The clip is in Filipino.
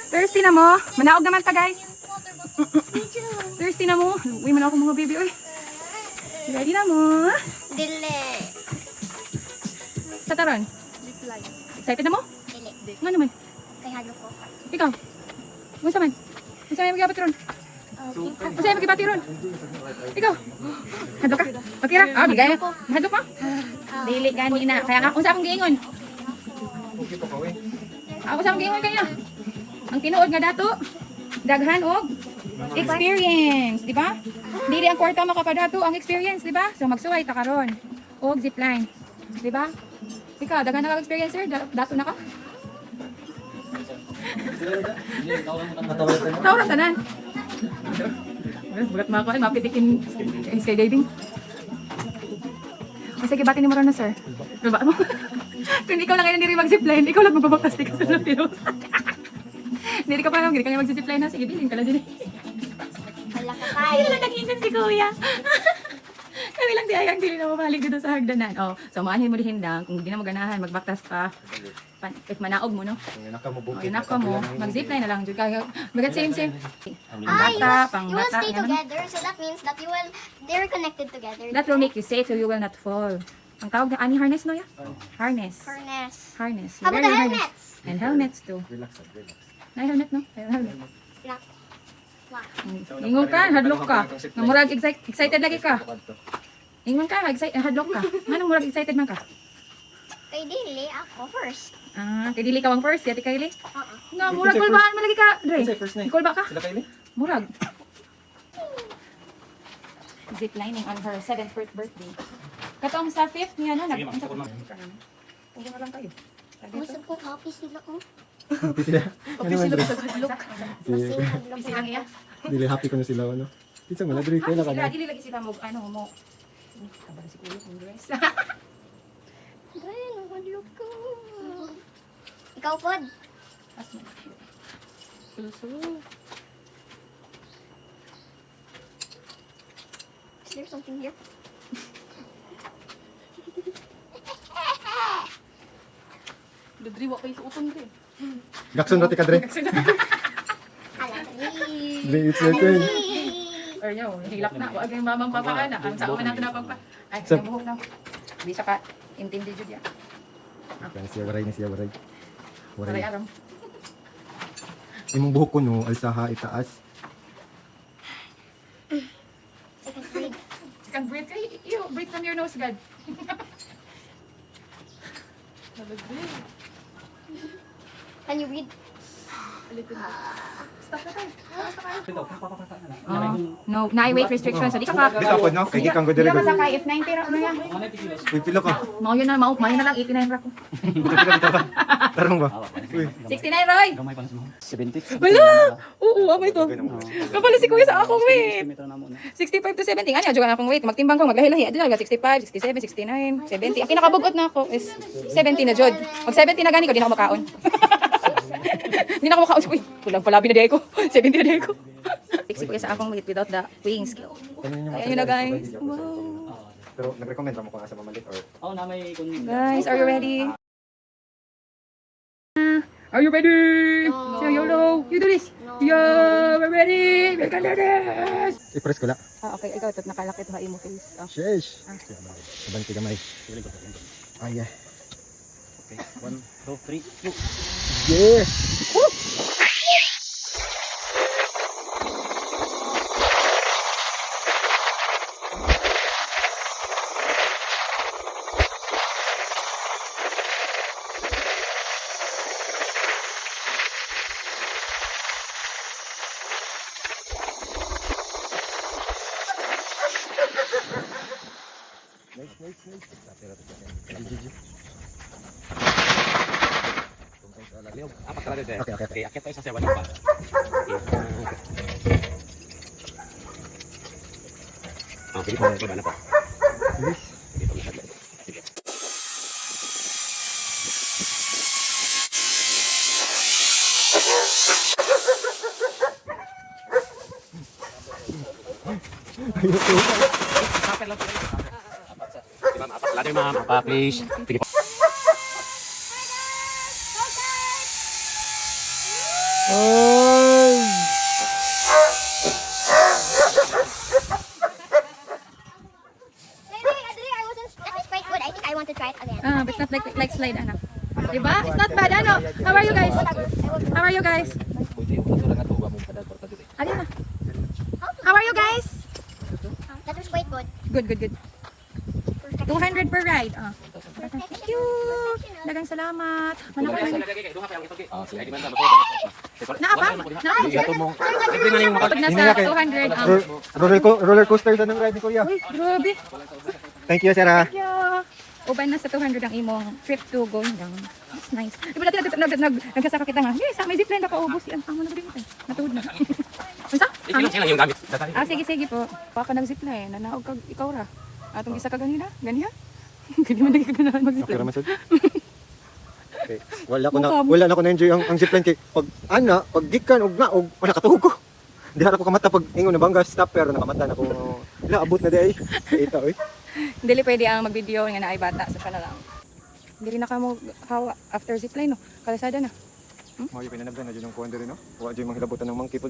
Thirsty na mo? Manaog naman ta guys. Thirsty na mo? Uy, manaog ko mga baby. Uy. Ready na mo? Dili. Sa taron? Zipline. Excited na mo? Dili. Nga naman. Kay halo ko. Ikaw? Unsa man? Unsa may magibati ron? Unsa may magibati ron? Ikaw? Hadlok ka? Pakira? Ah, bigay. Hadlok ka? Dili gani na. Kaya nga, unsa akong giingon? Ako sa akong giingon kanya. Ang tinuod nga dato, daghan og experience, di ba? Dili ang kwarta makapadato ang experience, di ba? So magsuway ta karon og zipline, di ba? Ikaw, daghan na ka experience sir, dato na ka? Tawag tanan. Bugat mga kuan, mapitikin skydiving. Sige, batin mo ron na sir. Baba mo. Kung ikaw lang ngayon hindi rin mag-zipline, ikaw lang magbabakastik sa Pilipinas. Hindi ka pa lang, hindi ka mag-zipline na. Sige, bilhin ka lang din. Hala ka Ay, wala nag-iingan si kuya. Kami lang di ayang dili na mabalik dito sa hagdanan. Oh, so maanin mo din hindang, kung hindi na mo ganahan, magbaktas pa. If manaog mo, no? Yung naka mo, mag-zipline na lang. Bagat same. Ay, Pang you will bata, stay ganun. together, so that means that they're connected together. That will make you safe so you will not fall. Ang tawag na, ani harness no ya? Harness. Harness. You How about wear the your helmets? And helmets too. Na helmet no? Ay, helmet. Black. Black. Ingon ka, hadlok ka. Murag excited lagi ka. Ingon ka, hadlok ka. Anong murag excited man ka? Kay Dili, ako first. Ah, kay dili ka wang first, yati Kylie. Oo. Nga, murag kulbaan mo lagi ka, Dre. Kulba ka? Sila kaili? Murag. Ziplining on her 7th birthday. Katong sa 5th niya, no? Sige, ma'am. Sakot, ma'am. Ugo na lang kayo. Masag ko happy sila ko. Happy sila. Okay, sila sa hadlok. Masig Silang iya. Dili happy ko na sila ano. Kinsa man adri kay na Sila, kana. dili lagi sila mo, ano mo. Kabala si Kuya kung dress. Dahil, nakalok ko. Ikaw, Pod. Is there something here? Dudri, wa kayo suotong Dre. Gakson rati ka dre. Hala, Dili. Dre it's your turn. Or nyo, hilak na. Wag yung mamang papakana. Ang sao man natin napagpa. Ay, Sir. yung buhok na. Hindi siya ka intindi jud ya. Kan siya waray ni siya waray. Waray Waray. aram. Imong buhok ko no alsaha itaas. I can breathe. You can breathe. You breathe from your nose, God. Can you read? Stop na tayo. No, na-weight restriction. So, di ka ka. Bitaw pod no kay gikan ko Di dire. ka masakay. If 90 ra, ano yan? Uy pila ka. Mao yun na, mao na lang. 89 ra ko. Tarong ba? Uy. 69, Roy! 70. Wala! Oo, amay to. Kapala si Kuya sa akong weight. 65 to 70. Ano, juga na akong weight. Magtimbang ko, maglahi-lahi. Ito na, 65, 67, 69, 70. Ang pinakabugot na ako is 70 na jud. Pag 70 na gani ko, di na ako makaon. Hindi na ako makaon. Uy, kulang palabi na di ko. 70 na di ko. Si Kuya sa akong weight without the weighing scale. Kaya yun na, guys. Wow. Pero nag-recommend mo kung asa mamalit or Oh, na may kun. Guys, are you ready? Are you ready? No. Say YOLO. You do this. No. Yeah, we're ready. We can do this. i-press ko la. Ah, okay. Ikaw, ito. Nakalakit ha imo face. Ah. Sheesh. Abanti gamay. Ay yeah. Okay, 1, 2, 3. Yeah. Apat talaga sir. Okay. Okay, akit tayo sa 7 pa. Okay. Sige po, baba na po. Bilis. Sige po, lahat. Sige. Apat lang po. Apat sa. Sige ma'am, apat. Ladder ma'am, apat please. Sige po. Ay! Maybe, Adri, I wasn't. That was quite good. I think I want to try it again. Ah, but it's not like slide, ano. Diba? It's not bad, ano. How are you guys? How are you guys? Alin na. How are you guys? That was quite good. Good. 200 per ride. Ah. Thank you. Dagang salamat. Mana ka man. Naapa? Pag nasa 200 ang. Roller coaster na ng ride ni Kuya. Uy, grabe. Thank you, Sarah. Thank you. Uban na sa 200 ang imong trip to going down. That's nice. Di ba natin nagkasaka kita nga? Yes, may zipline baka ubos yan. Amo na rin. Natuod na. Unsa? Ilang yung gamit. Ah, sige po. Baka nag-zipline. Nanaog kag ikaw ra. Atong isa ka ganina? Ganiha? Gani man nagkaganahan Okay mag-zipline. naman sad. Okay. Wala na ko na-enjoy ang zipline kay pag pag gikan og naog wala katuog ko. Di harap ko kamata pag ingon na bangga stop pero nakamata na ko. Wala abot na di ay. Ito eh. Dili pwede ang mag-video nga na ay bata sa siya na lang. Dili na ka mo hawa after zipline no. Kalisada na. Mo yung pinanabdan na dyan yung kuwan diri no. Wa dyan mangilabutan ng monkey food.